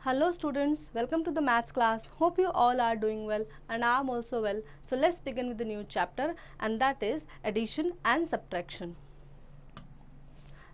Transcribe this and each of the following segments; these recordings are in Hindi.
Hello students, welcome to the maths class. Hope you all are doing well and I am also well. So let's begin with the new chapter and that is addition and subtraction.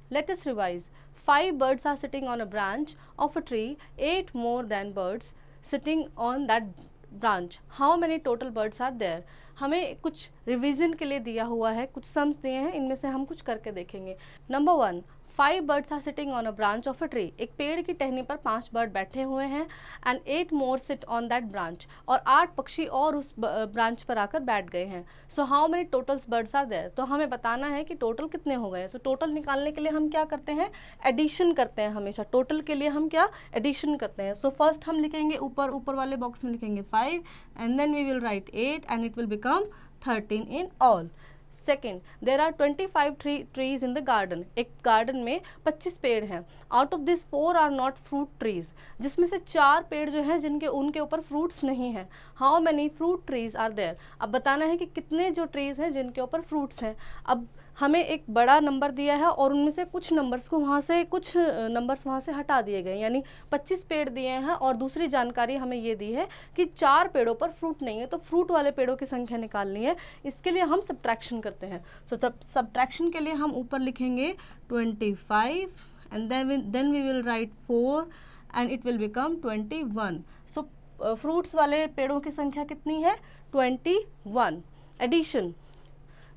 Let us revise. 5 birds are sitting on a branch of a tree, 8 more than birds sitting on that branch. How many total birds are there? हमें कुछ रिवीजन के लिए दिया हुआ है, कुछ सम्स दिए हैं, इनमें से हम कुछ करके देखेंगे. Number 1, 5 birds are sitting on a branch of a tree. एक पेड़ की टहनी पर 5 बर्ड बैठे हुए हैं and 8 more sit on that branch. और 8 पक्षी और उस ब्रांच पर आकर बैठ गए हैं. So how many totals birds are there? तो हमें बताना है कि टोटल कितने हो गए. So टोटल निकालने के लिए हम क्या करते हैं, एडिशन करते हैं. हमेशा टोटल के लिए हम क्या एडिशन करते हैं. So फर्स्ट हम लिखेंगे ऊपर वाले बॉक्स में लिखेंगे 5 and then we will write 8 and it will become 13 in all. Second, there are 25 trees in the garden. एक गार्डन में 25 पेड़ हैं. Out of this 4 are not fruit trees, जिसमें से 4 पेड़ जो हैं जिनके उनके ऊपर फ्रूट्स नहीं हैं. How many fruit trees are there. अब बताना है कि कितने जो ट्रीज हैं जिनके ऊपर फ्रूट्स हैं. अब हमें एक बड़ा नंबर दिया है और उनमें से कुछ नंबर्स वहाँ से हटा दिए गए, यानी 25 पेड़ दिए हैं और दूसरी जानकारी हमें ये दी है कि 4 पेड़ों पर फ्रूट नहीं है, तो फ्रूट वाले पेड़ों की संख्या निकालनी है. इसके लिए हम सब्ट्रैक्शन करते हैं. सो सब्ट्रैक्शन के लिए हम ऊपर लिखेंगे 25 and then we will write 4 and it will become 21. So fruits वाले पेड़ों की संख्या कितनी है, 21. Addition,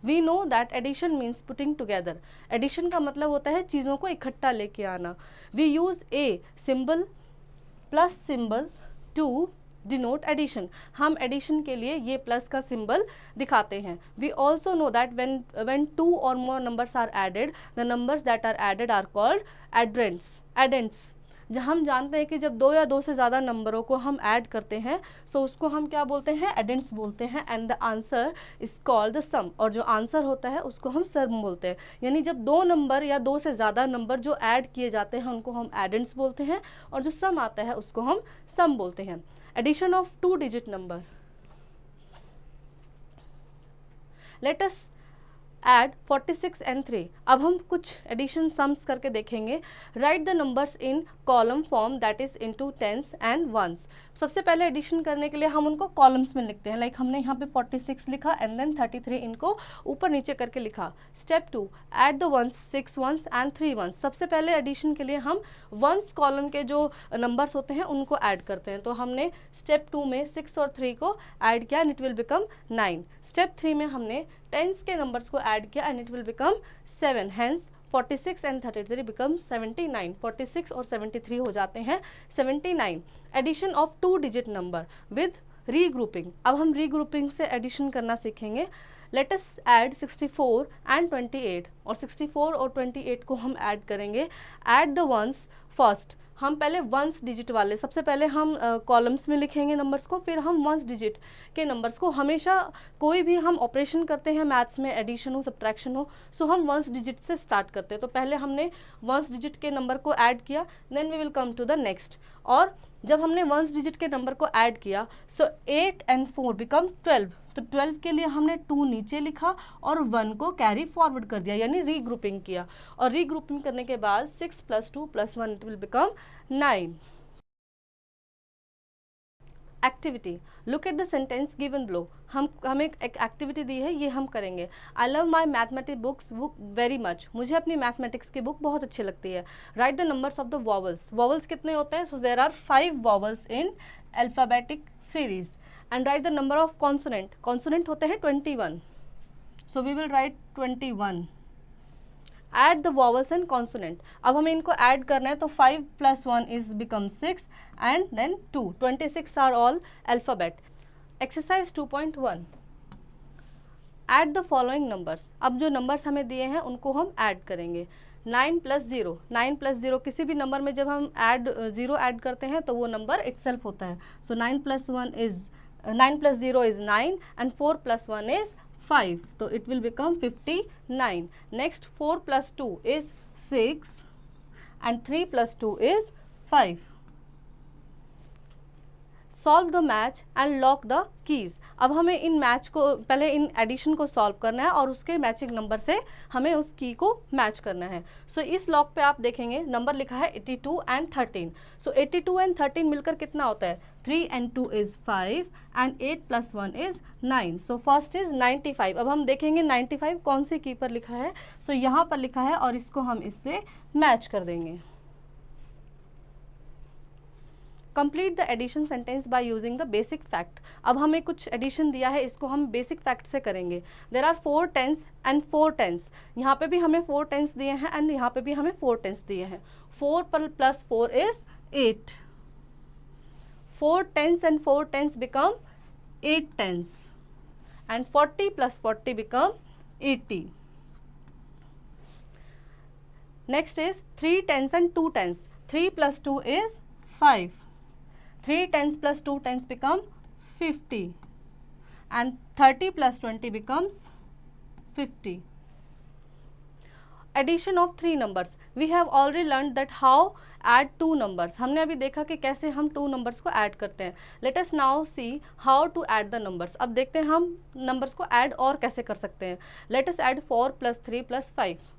we know that addition means putting together. Addition का मतलब होता है चीज़ों को इकट्ठा लेके आना. We use a symbol plus symbol to denote addition. हम एडिशन के लिए ये प्लस का सिंबल दिखाते हैं. We also know that when 2 or more numbers are added, the numbers that are added are called addends. हम जानते हैं कि जब 2 या 2 से ज़्यादा नंबरों को हम ऐड करते हैं सो उसको हम क्या बोलते हैं, एडेंट्स बोलते हैं. And the answer is called the sum, और जो आंसर होता है उसको हम सम बोलते हैं. यानी जब 2 नंबर या 2 से ज़्यादा नंबर जो ऐड किए जाते हैं उनको हम एडेंट्स बोलते हैं और जो सम आता है उसको हम सम बोलते हैं. Addition of 2 digit number. Let us add 46 and 3. अब हम कुछ एडिशन सम्स करके देखेंगे. Write the numbers in column form that is into tens and ones. सबसे पहले एडिशन करने के लिए हम उनको कॉलम्स में लिखते हैं. लाइक हमने यहाँ पे 46 लिखा एंड देन 33 इनको ऊपर नीचे करके लिखा. Step 2, add the ones, 6 ones and 3 ones. सबसे पहले एडिशन के लिए हम वंस कॉलम के जो नंबर्स होते हैं उनको ऐड करते हैं. तो हमने स्टेप 2 में 6 और 3 को ऐड किया and it will become 9. Step 3 में हमने टेंस के नंबर्स को ऐड किया and it will become 7. Hence 46 and 33 become 79. 46 और 73 हो जाते हैं 79. Addition of 2 digit number with regrouping. अब हम रीग्रुपिंग से एडिशन करना सीखेंगे. Let us add 64 and 28. और 64 और 28 को हम ऐड करेंगे. Add the ones first. हम पहले वंस डिजिट वाले, सबसे पहले हम कॉलम्स में लिखेंगे नंबर्स को, फिर हम वंस डिजिट के नंबर्स को. हमेशा कोई भी हम ऑपरेशन करते हैं मैथ्स में, एडिशन हो सब्ट्रैक्शन हो, सो हम वंस डिजिट से स्टार्ट करते हैं. तो पहले हमने वंस डिजिट के नंबर को ऐड किया, then we will come to the next. और जब हमने वंस डिजिट के नंबर को ऐड किया सो 8 and 4 बिकम 12. तो 12 के लिए हमने 2 नीचे लिखा और 1 को कैरी फॉरवर्ड कर दिया, यानी रीग्रुपिंग किया. और रीग्रुपिंग करने के बाद 6 + 2 + 1 it will become 9. Activity, look at the sentence given below. हमें एक एक्टिविटी दी है, ये हम करेंगे. I love my mathematics book very much. मुझे अपनी मैथमेटिक्स की बुक बहुत अच्छी लगती है. Write the numbers of the vowels. Vowels कितने होते हैं, so there are 5 vowels in alphabetic series. And write the number of consonant. Consonant होते हैं 21, so we will right 21. Add the vowels and consonant. अब हमें इनको ऐड करना है, तो 5 + 1 is become 6 and then 2. 26 are all alphabet. Exercise 2.1, add the following numbers. अब जो नंबर्स हमें दिए हैं उनको हम ऐड करेंगे. 9 + 0. 9 + 0, किसी भी नंबर में जब हम ज़ीरो ऐड करते हैं तो वो नंबर इटसेल्फ होता है. सो 9 + 0 इज 9 एंड 4 + 1 इज 5. तो it will become 59. Next 4 + 2 is 6 and 3 + 2 is 5. Solve the match and lock the keys. अब हमें इन मैच को, पहले इन एडिशन को सॉल्व करना है और उसके मैचिंग नंबर से हमें उस की को मैच करना है। सो इस लॉक पे आप देखेंगे नंबर लिखा है 82 एंड 13। सो 82 एंड 13 मिलकर कितना होता है, 3 and 2 is 5 and 8 plus 1 is 9। So first is 95। अब हम देखेंगे 95 कौन से की पर लिखा है। सो यहाँ पर लिखा है और इसको हम इससे मैच कर देंगे। Complete the addition sentence by using the basic fact. अब हमें कुछ एडिशन दिया है, इसको हम बेसिक फैक्ट से करेंगे। There are 4 10s and 4 10s। यहाँ पे भी हमें 4 10s दिए हैं एंड यहाँ पे भी हमें 4 10s दिए हैं। 4 plus 4 is 8। 4 10s and 4 10s become 8 10s and 40 plus 40 become 80। Next is 3 10s and 2 10s। 3 plus 2 is 5। 3 10s plus 2 10s become 50 and 30 plus 20 becomes 50। Addition of 3 numbers। We have already learned that how add 2 numbers। हमने अभी देखा कि कैसे हम 2 numbers को add करते हैं। Let us now see how to add the numbers। अब देखते हैं हम numbers को add और कैसे कर सकते हैं। Let us add 4 plus 3 plus 5।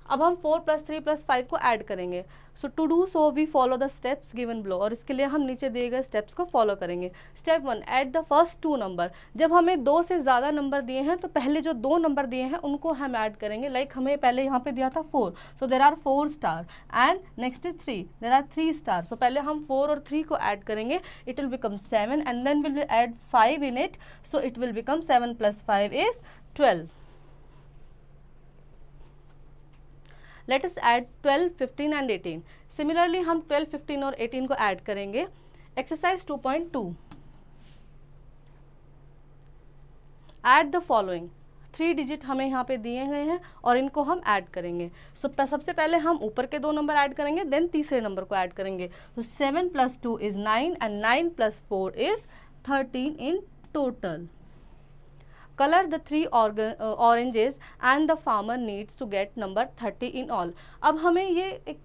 अब हम 4 plus 3 plus 5 को ऐड करेंगे। So to do so we follow the steps given below. और इसके लिए हम नीचे दिए गए स्टेप्स को फॉलो करेंगे। Step 1, add the first 2 number. जब हमें 2 से ज़्यादा नंबर दिए हैं तो पहले जो 2 नंबर दिए हैं उनको हम ऐड करेंगे। लाइक हमें पहले यहाँ पे दिया था 4, so there are 4 star and next is 3, there are 3 star. So पहले हम 4 और 3 को ऐड करेंगे, it will become 7 and then will add 5 in it, so it will become 7 plus 5 is 12। Let us add 12, 15 and 18। Similarly हम 12, 15 और 18 को ऐड करेंगे। Exercise 2.2, add the following। 3 digit हमें यहाँ पे दिए गए हैं और इनको हम ऐड करेंगे। सो सबसे पहले हम ऊपर के 2 नंबर ऐड करेंगे, देन तीसरे नंबर को ऐड करेंगे। तो 7 plus 2 is 9 and 9 plus 4 is 13 in total। Color the 3 oranges and the farmer needs to get number 30 in all। अब हमें ये एक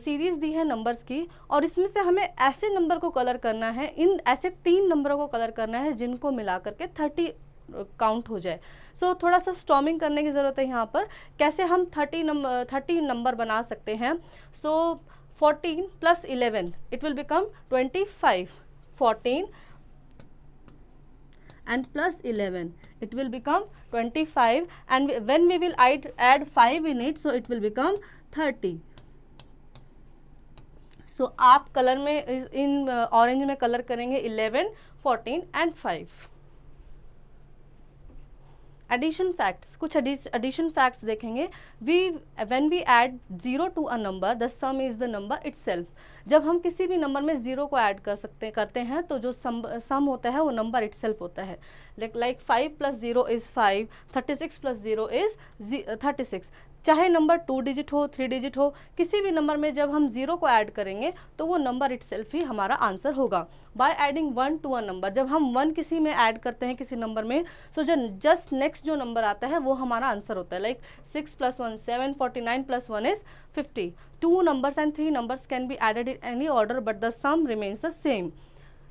सीरीज दी है नंबर्स की और इसमें से हमें ऐसे नंबर को कलर करना है, इन ऐसे 3 नंबरों को कलर करना है जिनको मिला करके 30 काउंट हो जाए। सो थोड़ा सा स्टॉर्मिंग करने की ज़रूरत है यहाँ पर। कैसे हम 30 नंबर बना सकते हैं। सो 14 plus 11 it will become 25। 14 and plus 11 it will become 25 and when we will add 5 in it, so it will become 30। so आप कलर में इन ऑरेंज में कलर करेंगे 11, 14 and 5। एडिशन फैक्ट्स, कुछ एडिशन फैक्ट्स देखेंगे। When we add 0 to a number the sum is the number itself. जब हम किसी भी नंबर में 0 को ऐड करते हैं तो जो सम होता है वो नंबर इटसेल्फ होता है। Like 5 plus 0 is 5, 36 plus 0 is 36। चाहे नंबर 2 डिजिट हो, 3 डिजिट हो, किसी भी नंबर में जब हम 0 को ऐड करेंगे तो वो नंबर इटसेल्फ ही हमारा आंसर होगा। By adding 1 to a number, जब हम 1 किसी में ऐड करते हैं किसी नंबर में, सो जो जस्ट नेक्स्ट जो नंबर आता है वो हमारा आंसर होता है। Like 6 plus 1 7, 49 plus 1 is 50। 2 numbers and 3 numbers can be added in any order but the sum remains the same।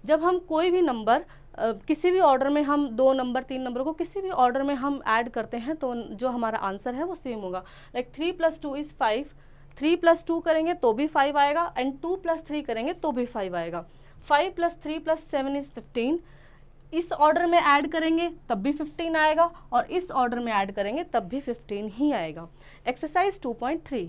जब हम कोई भी नंबर किसी भी ऑर्डर में, हम 2 नंबर 3 नंबर को किसी भी ऑर्डर में हम ऐड करते हैं तो जो हमारा आंसर है वो सेम होगा। लाइक 3 plus 2 is 5, 3 plus 2 करेंगे तो भी 5 आएगा एंड 2 plus 3 करेंगे तो भी 5 आएगा। 5 plus 3 plus 7 is 15। इस ऑर्डर में ऐड करेंगे तब भी 15 आएगा और इस ऑर्डर में ऐड करेंगे तब भी 15 ही आएगा। Exercise 2.3,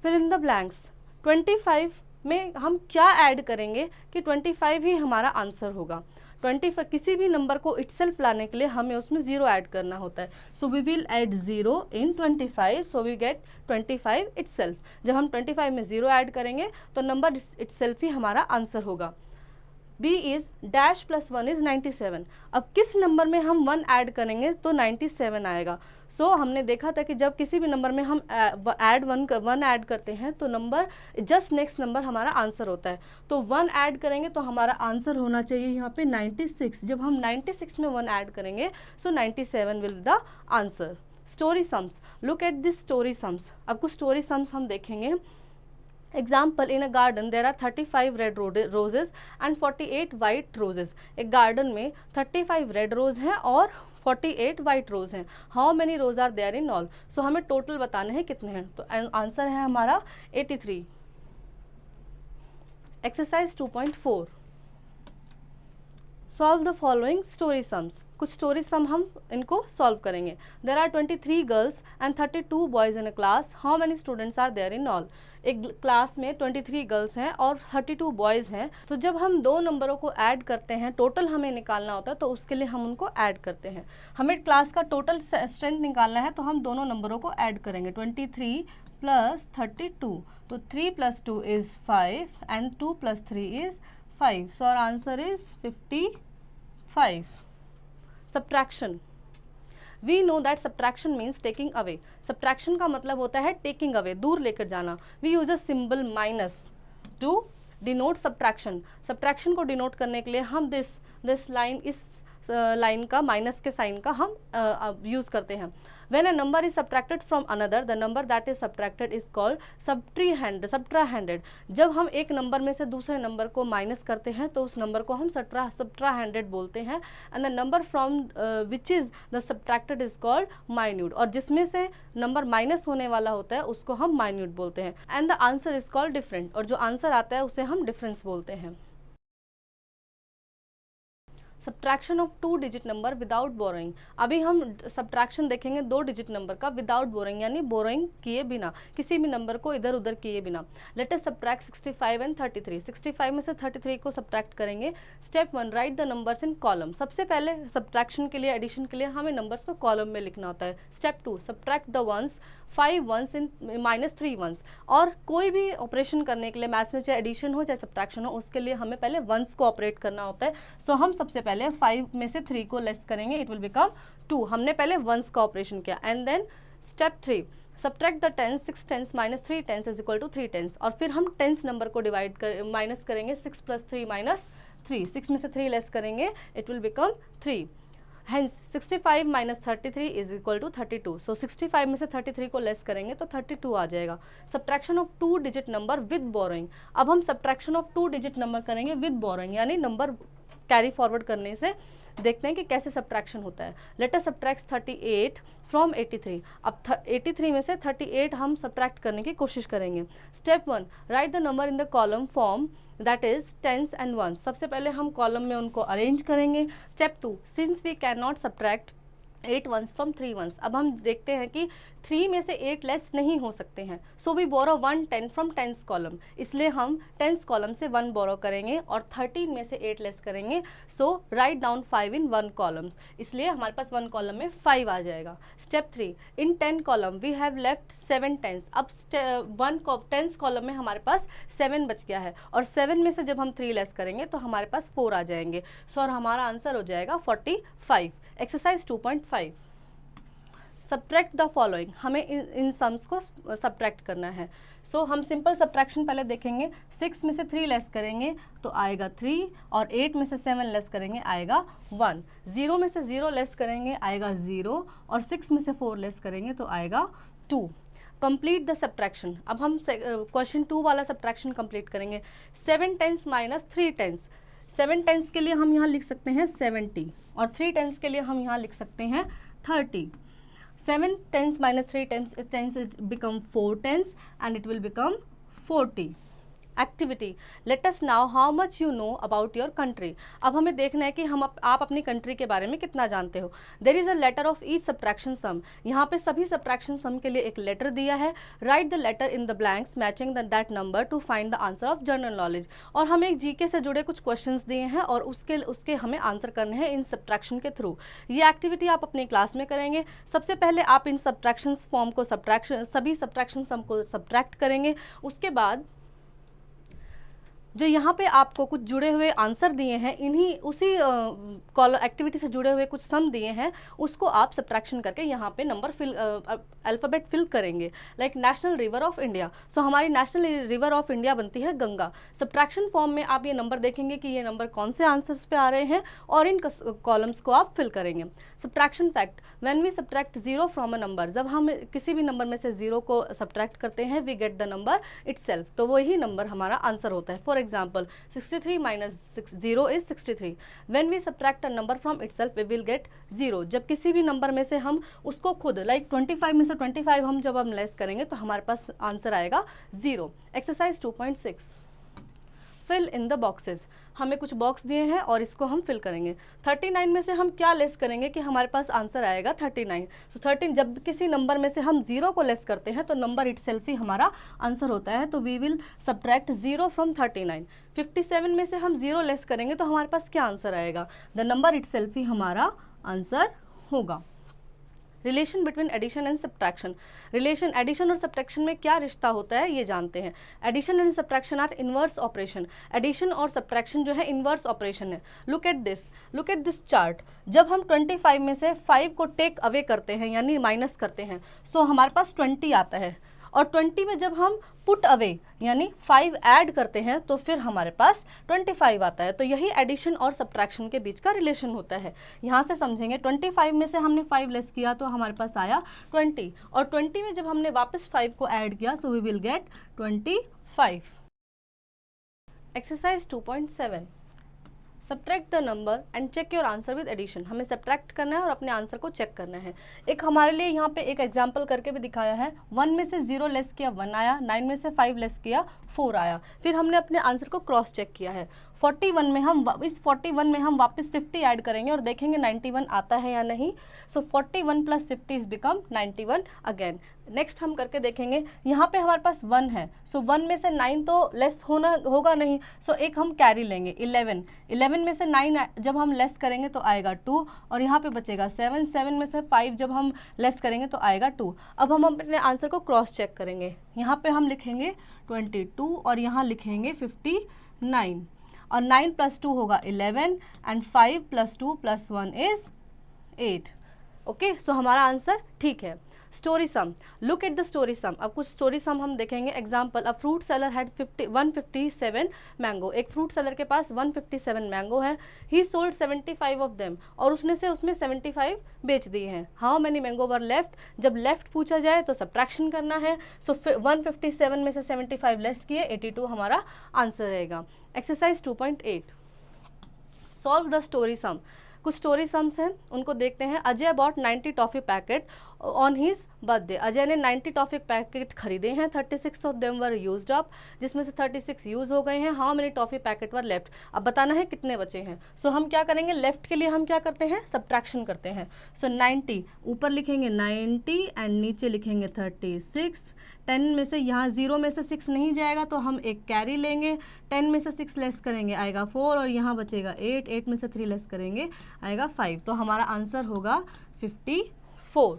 fill in the blanks. 25 में हम क्या ऐड करेंगे कि 25 ही हमारा आंसर होगा। 25 किसी भी नंबर को इटसेल्फ लाने के लिए हमें उसमें 0 ऐड करना होता है। So we will add 0 in 25, so we get 25 itself. जब हम 25 में 0 ऐड करेंगे तो नंबर इटसेल्फ ही हमारा आंसर होगा। b is dash plus 1 is 97। अब किस नंबर में हम 1 ऐड करेंगे तो 97 आएगा। सो हमने देखा था कि जब किसी भी नंबर में हम ऐड 1 ऐड करते हैं तो नंबर जस्ट नेक्स्ट नंबर हमारा आंसर होता है। तो 1 ऐड करेंगे तो हमारा आंसर होना चाहिए यहाँ पे 96। जब हम 96 में 1 ऐड करेंगे so 97 will the answer. Story sums, look at this story sums. अब कुछ स्टोरी सम्स हम देखेंगे। Example, in a garden there are 35 red roses and 48 white roses. एक गार्डन में 35 रेड रोज हैं और 48 वाइट रोज हैं। How many rose are there in all? So हमें टोटल बताने हैं कितने हैं। तो आंसर है हमारा 83। Exercise 2.4, solve the following story sums. कुछ स्टोरी सम हम इनको सॉल्व करेंगे। There are 23 girls and 32 boys in a class, how many students are there in all? एक क्लास में 23 गर्ल्स हैं और 32 बॉयज़ हैं। तो जब हम दो नंबरों को ऐड करते हैं, टोटल हमें निकालना होता है, तो उसके लिए हम उनको ऐड करते हैं। हमें क्लास का टोटल स्ट्रेंथ निकालना है, तो हम दोनों नंबरों को ऐड करेंगे। 23 प्लस 32, तो 3 + 2 is 5 and 2 + 3 is 5। So our answer is 55। Subtraction. We know that subtraction means taking away. Subtraction का मतलब होता है taking away, दूर लेकर जाना। We use a symbol minus to denote subtraction. Subtraction को denote करने के लिए हम this line, इस लाइन का, माइनस के साइन का हम यूज करते हैं। When a number is subtracted from another, the number that is subtracted is called subtrahended. जब हम एक नंबर में से दूसरे नंबर को माइनस करते हैं तो उस नंबर को हम subtrahended बोलते हैं। And the number from which is the subtracted is called minute. और जिसमें से नंबर माइनस होने वाला होता है उसको हम minute बोलते हैं। And the answer is called different. और जो आंसर आता है उसे हम डिफरेंस बोलते हैं। Subtraction of 2 digit number without borrowing. अभी हम सब्ट्रैक्शन देखेंगे 2 डिजिट नंबर का विदाउट बोरोइंग, यानी बोरोइंग किए बिना, किसी भी नंबर को इधर उधर किए बिना। Let us subtract 65 and 33। 65 में से 33 को सब्ट्रैक्ट करेंगे। Step 1, write the numbers in column. सबसे पहले सब्ट्रैक्शन के लिए, एडिशन के लिए हमें नंबर्स को कॉलम में लिखना होता है। Step 2, subtract the ones, 5 ones in -3 ones. और कोई भी ऑपरेशन करने के लिए मैथ्स में, चाहे एडिशन हो चाहे सब्ट्रैक्शन हो, उसके लिए हमें पहले वंस को ऑपरेट करना होता है। सो हम सबसे पहले 5 में से 3 को लेस करेंगे, इट विल बिकम 2। हमने पहले वंस का ऑपरेशन किया। And then step 3, subtract the tens, 6 tens - 3 tens is equal to 3 tens. और फिर हम टेंस नंबर को माइनस करेंगे। 6 + 3 - 3, 6 में से 3 लेस करेंगे, it will become 3। Hence 65 - 33 is equal to 32। So 65 में से 33 को लेस करेंगे तो 32 आ जाएगा। Subtraction of 2 digit number with borrowing. अब हम सब्ट्रैक्शन ऑफ 2 डिजिट नंबर करेंगे विद बोरोइंग, यानी नंबर कैरी फॉरवर्ड करने से देखते हैं कि कैसे सब्ट्रैक्शन होता है। Let us subtract 38 from 83। अब 83 में से 38 हम सब्ट्रैक्ट करने की कोशिश करेंगे। Step 1, write the number in the column form, that is tens and ones. सबसे पहले हम कॉलम में उनको अरेंज करेंगे। Step 2, since we can not subtract 8 ones from 3 ones. अब हम देखते हैं कि 3 में से 8 लेस नहीं हो सकते हैं। So we borrow 1 10 from tens column. इसलिए हम टेंस कॉलम से 1 बोरो करेंगे और 13 में से 8 लेस करेंगे। So write down 5 in 1 columns. इसलिए हमारे पास 1 कॉलम में 5 आ जाएगा। Step 3, in 10 column we have left 7 tens. अब 1 टेंस कॉलम में हमारे पास 7 बच गया है और 7 में से जब हम 3 लेस करेंगे तो हमारे पास 4 आ जाएंगे। सो और हमारा आंसर हो जाएगा 45। Exercise 2.5, subtract the following. हमें इन सम्स को सब्ट्रैक्ट करना है। सो हम सिंपल सब्ट्रैक्शन पहले देखेंगे। 6 में से 3 लेस करेंगे तो आएगा 3 और 8 में से 7 लेस करेंगे आएगा 1। 0 में से 0 लेस करेंगे आएगा 0 और 6 में से 4 लेस करेंगे तो आएगा 2। Complete the subtraction. अब हम क्वेश्चन 2 वाला सब्ट्रैक्शन कंप्लीट करेंगे। 7 टेंस - 3 टेंस। 7 टेंस के लिए हम यहाँ लिख सकते हैं 70 और 3 टेंस के लिए हम यहाँ लिख सकते हैं 30। 7 tens - 3 tens become 4 tens and it will become 40। Activity, let us now how much you know about your country. अब हमें देखना है कि आप अपनी कंट्री के बारे में कितना जानते हो। There is a letter of each subtraction sum. यहाँ पे सभी सब्ट्रैक्शन सम के लिए एक लेटर दिया है। Write the letter in the blanks matching that number to find the answer of general knowledge. और हमें एक जीके से जुड़े कुछ क्वेश्चंस दिए हैं और उसके हमें आंसर करने हैं इन सब्ट्रैक्शन के थ्रू। ये एक्टिविटी आप अपनी क्लास में करेंगे। सबसे पहले आप इन सब्ट्रैक्शन फॉर्म को सभी सब्ट्रैक्शन सम को सब्ट्रैक्ट करेंगे। उसके बाद जो यहाँ पे आपको कुछ जुड़े हुए आंसर दिए हैं, इन्हीं उसी एक्टिविटी से जुड़े हुए कुछ सम दिए हैं, उसको आप सब्ट्रैक्शन करके यहाँ पे नंबर अल्फ़ाबेट फिल करेंगे। Like national river of India. So हमारी नेशनल रिवर ऑफ इंडिया बनती है गंगा। सब्ट्रैक्शन फॉर्म में आप ये नंबर देखेंगे कि ये नंबर कौन से आंसर्स पे आ रहे हैं और इन कॉलम्स को आप फिल करेंगे। Subtraction fact, when we subtract 0 from a number, जब हम किसी भी नंबर में से 0 को सब्ट्रैक्ट करते हैं, we get the number itself, तो वही नंबर हमारा आंसर होता है। For example 63 minus 0 is 63। When we subtract a number from itself we will get 0। जब किसी भी नंबर में से हम उसको खुद लाइक 25 में से 25 हम जब हम लेस करेंगे तो हमारे पास आंसर आएगा 0। Exercise 2.6, fill in the boxes. हमें कुछ बॉक्स दिए हैं और इसको हम फिल करेंगे। 39 में से हम क्या लेस करेंगे कि हमारे पास आंसर आएगा 39। सो 13, जब किसी नंबर में से हम 0 को लेस करते हैं तो नंबर इटसेल्फ ही हमारा आंसर होता है, तो वी विल सब्ट्रैक्ट 0 फ्रॉम 39। 57 में से हम 0 लेस करेंगे तो हमारे पास क्या आंसर आएगा, द नंबर इटसेल्फ ही हमारा आंसर होगा। Relation between addition and subtraction, relation addition और सब्ट्रैक्शन में क्या रिश्ता होता है ये जानते हैं। Addition and subtraction are inverse operation, addition और सब्ट्रैक्शन जो है इनवर्स ऑपरेशन है। लुक एट दिस चार्ट, जब हम 25 में से 5 को टेक अवे करते हैं यानी माइनस करते हैं, सो हमारे पास 20 आता है, और 20 में जब हम पुट अवे यानी 5 ऐड करते हैं तो फिर हमारे पास 25 आता है। तो यही एडिशन और सब्ट्रैक्शन के बीच का रिलेशन होता है। यहाँ से समझेंगे, 25 में से हमने 5 लेस किया तो हमारे पास आया 20, और 20 में जब हमने वापस 5 को ऐड किया so we will get 25। Exercise 2.7, subtract the number and check your answer with addition. हमें सब्ट्रैक्ट करना है और अपने आंसर को चेक करना है। एक हमारे लिए यहाँ पे एक एग्जांपल करके भी दिखाया है। 1 में से 0 लेस किया 1 आया, 9 में से 5 लेस किया 4 आया। फिर हमने अपने आंसर को क्रॉस चेक किया है। 41 में हम वापस 50 ऐड करेंगे और देखेंगे 91 आता है या नहीं। सो 41 plus 50 is become 91 again. Next हम करके देखेंगे, यहाँ पे हमारे पास 1 है, सो 1 में से 9 तो लेस होगा नहीं, सो एक हम कैरी लेंगे 11 में से 9 जब हम लेस करेंगे तो आएगा 2, और यहाँ पे बचेगा 7 में से 5 जब हम लेस करेंगे तो आएगा 2। अब हम अपने आंसर को क्रॉस चेक करेंगे। यहाँ पे हम लिखेंगे 22 और यहाँ लिखेंगे 59, और 9 + 2 होगा 11 एंड 5 + 2 + 1 इज 8। ओके, सो हमारा आंसर ठीक है। Story sum, look at the story sum. अब कुछ स्टोरी सम हम देखेंगे। Example, a fruit seller had 157 mango. एक फ्रूट सेलर के पास 157 मैंगो है। ही सोल्ड 75 ऑफ देम, और उसमें 75 बेच दिए हैं। How many mango were left, जब लेफ्ट पूछा जाए तो सब्ट्रैक्शन करना है। सो 157 में से 75 लेस किए 82 हमारा आंसर रहेगा। Exercise 2.8, solve the story sum. कुछ स्टोरी सम्स हैं, उनको देखते हैं। Ajay bought 90 toffee packet on his birthday. Ajay ने 90 टॉफ़ी पैकेट खरीदे हैं। 36 of them were used up, जिसमें से 36 यूज़ हो गए हैं। How many toffee packet were left, अब बताना है कितने बचे हैं। सो हम क्या करेंगे, लेफ्ट के लिए हम क्या करते हैं, सब्ट्रैक्शन करते हैं। सो 90 ऊपर लिखेंगे 90 एंड नीचे लिखेंगे 36। 10 में से यहाँ 0 में से 6 नहीं जाएगा तो हम एक कैरी लेंगे। 10 में से 6 लेस करेंगे आएगा 4, और यहाँ बचेगा 8 में से 3 लेस करेंगे आएगा 5। तो हमारा आंसर होगा 54।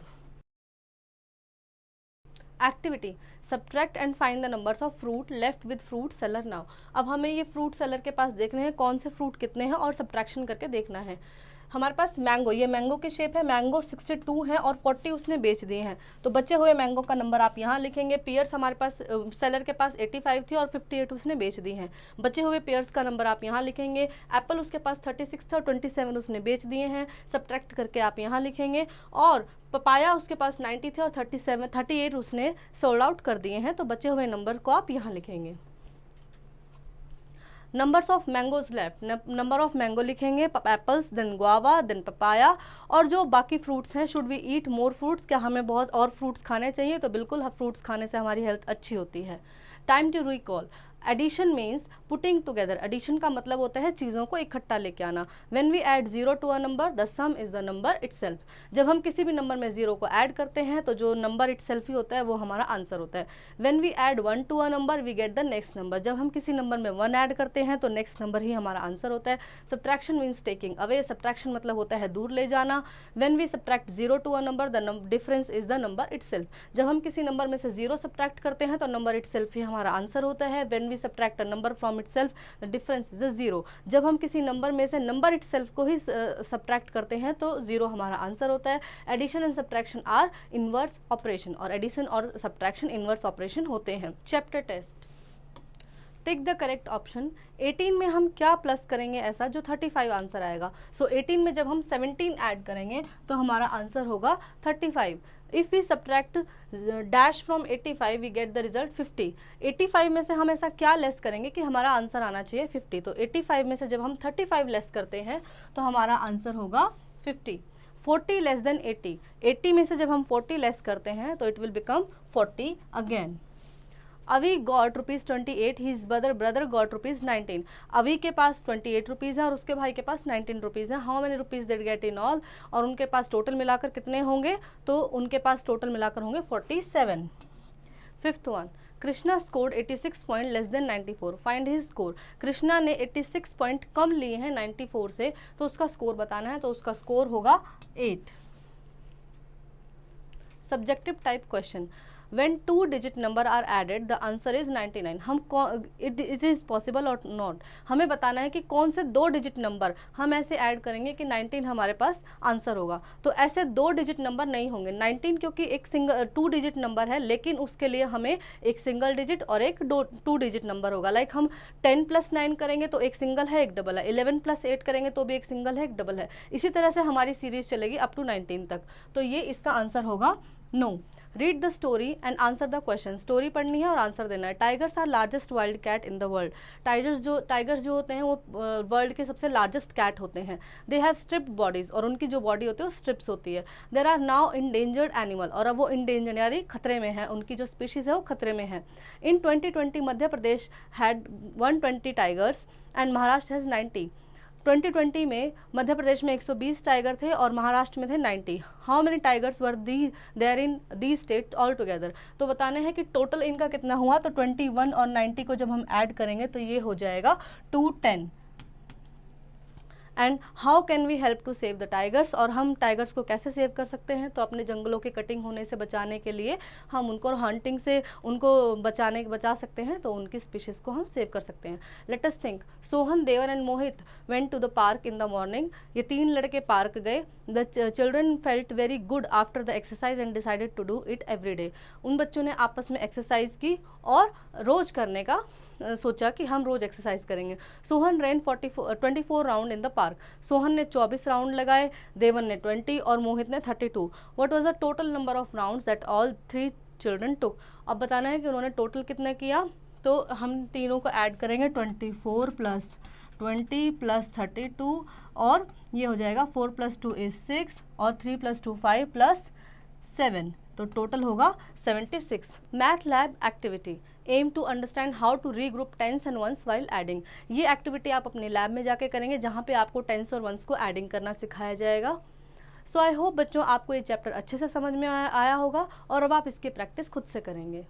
Activity, subtract and find the numbers of fruit left with fruit seller now. अब हमें ये फ्रूट सेलर के पास देखने हैं कौन से फ्रूट कितने हैं और सब्ट्रैक्शन करके देखना है। हमारे पास मैंगो, ये मैंगो की शेप है, मैंगो 62 है और 40 उसने बेच दिए हैं। तो बचे हुए मैंगो का नंबर आप यहाँ लिखेंगे। पेयर्स हमारे पास सेलर के पास 85 थी और 58 उसने बेच दी हैं। बचे हुए पेयर्स का नंबर आप यहाँ लिखेंगे। एप्पल उसके पास 36 था और 27 उसने बेच दिए हैं, सब्ट्रैक्ट करके आप यहाँ लिखेंगे। और पपाया उसके पास 90 थे और 38 उसने सोल्ड आउट कर दिए हैं, तो बचे हुए नंबर को आप यहाँ लिखेंगे। Numbers of mangoes left, number of mango लिखेंगे, apples, then guava, then papaya. और जो बाकी फ्रूट्स हैं, should we eat more fruits, क्या हमें बहुत और फ्रूट्स खाने चाहिए, तो बिल्कुल फ्रूट्स खाने से हमारी हेल्थ अच्छी होती है। Time to recall, addition means putting together. Addition का मतलब होता है चीज़ों को इकट्ठा लेके आना। When we add 0 to a number the sum is the number itself. जब हम किसी भी नंबर में 0 को ऐड करते हैं तो जो नंबर इटसेल्फ ही होता है वो हमारा आंसर होता है। When we add 1 to a number we get the next number. जब हम किसी नंबर में 1 ऐड करते हैं तो नेक्स्ट नंबर ही हमारा आंसर होता है। Subtraction means taking away, subtraction मतलब होता है दूर ले जाना। When we subtract 0 to a number the difference is the number itself. जब हम किसी नंबर में से 0 सब्ट्रैक्ट करते हैं तो नंबर इटसेल्फ ही हमारा आंसर होता है। When we subtract a number from itself the difference is 0। जब हम किसी नंबर में से नंबर इटसेल्फ को ही सब्ट्रैक्ट करते हैं तो 0 हमारा आंसर होता है। Addition and subtraction are inverse operation, और एडिशन और सब्ट्रैक्शन इनवर्स ऑपरेशन होते हैं। Chapter test, tick the correct option. 18 में हम क्या प्लस करेंगे ऐसा जो 35 आंसर आएगा। सो 18 में जब हम 17 ऐड करेंगे तो हमारा आंसर होगा 35। If we subtract dash from 85 we get the result 50। 85 में से हम ऐसा क्या लेस करेंगे कि हमारा आंसर आना चाहिए 50। तो 85 में से जब हम 35 लेस करते हैं तो हमारा आंसर होगा 50। 40 लेस देन 80। 80 में से जब हम 40 लेस करते हैं तो इट विल बिकम 40 अगेन। अवी गॉट ₹28, हिज ब्रदर गॉट ₹19। अवी के पास 28 रुपीज़ है और उसके भाई के पास 19 रुपीज़ है। How many rupees dead get in all, और उनके पास टोटल मिलाकर कितने होंगे, तो उनके पास टोटल मिलाकर होंगे 47। Fifth one, Krishna scored 86 point less than 94, find his score. Krishna ने 86 पॉइंट कम लिए हैं 94 से, तो उसका स्कोर बताना है, तो उसका स्कोर होगा 8। Subjective type question, when 2-digit number are added the answer is 99। हम it is possible or not, हमें बताना है कि कौन से 2 डिजिट नंबर हम ऐसे ऐड करेंगे कि 19 हमारे पास आंसर होगा। तो ऐसे 2 डिजिट नंबर नहीं होंगे 19, क्योंकि एक 2 डिजिट नंबर है, लेकिन उसके लिए हमें एक सिंगल डिजिट और एक 2 डिजिट नंबर होगा। लाइक हम 10 + 9 करेंगे तो एक सिंगल है एक डबल है, 11 + 8 करेंगे तो भी एक सिंगल है एक डबल है। इसी तरह से हमारी सीरीज चलेगी अप टू 19 तक। तो ये इसका आंसर होगा no. Read the story and answer the question. Story पढ़नी है और आंसर देना है। Tigers are largest wild cat in the world. Tigers जो होते हैं वो वर्ल्ड के सबसे लार्जेस्ट कैट होते हैं। दे हैव स्ट्रिप्ड बॉडीज, और उनकी जो बॉडी होती है वो स्ट्रिप्स होती है। There are now endangered animal, और अब वो इंडेंजर्ड यानी खतरे में है, उनकी जो स्पीशीज है वो खतरे में है। In 2020 Madhya Pradesh had 120 tigers and Maharashtra has 90। 2020 में मध्य प्रदेश में 120 टाइगर थे और महाराष्ट्र में थे 90। How many tigers were there in the state all together. तो बताने हैं कि टोटल इनका कितना हुआ। तो 21 और 90 को जब हम ऐड करेंगे तो ये हो जाएगा 210। And how can we help to save the tigers, और हम टाइगर्स को कैसे सेव कर सकते हैं। तो अपने जंगलों के कटिंग होने से बचाने के लिए हम उनको हंटिंग से उनको बचा सकते हैं, तो उनकी स्पीशीज को हम सेव कर सकते हैं। Let us think. Sohan, Devar and Mohit went to the park in the morning. ये 3 लड़के पार्क गए। The children felt very good after the exercise and decided to do it every day. उन बच्चों ने आपस में एक्सरसाइज की और रोज करने का सोचा कि हम रोज एक्सरसाइज करेंगे। सोहन रैन 24 round in the park. Sohan ने 24 राउंड लगाए, देवन ने 20 और मोहित ने 32। What was the total number of rounds that all 3 children took. अब बताना है कि उन्होंने टोटल कितना किया। तो हम तीनों को ऐड करेंगे 24 + 20 + 32, और ये हो जाएगा 4 + 2 = 6 और 3 + 2 5 + 7, तो टोटल होगा 76। Math lab activity, aim to understand how to regroup tens and ones while adding. ये एक्टिविटी आप अपने लैब में जाके करेंगे, जहाँ पे आपको टेंस और वंस को एडिंग करना सिखाया जाएगा। सो आई होप बच्चों आपको ये चैप्टर अच्छे से समझ में आया होगा, और अब आप इसकी प्रैक्टिस खुद से करेंगे।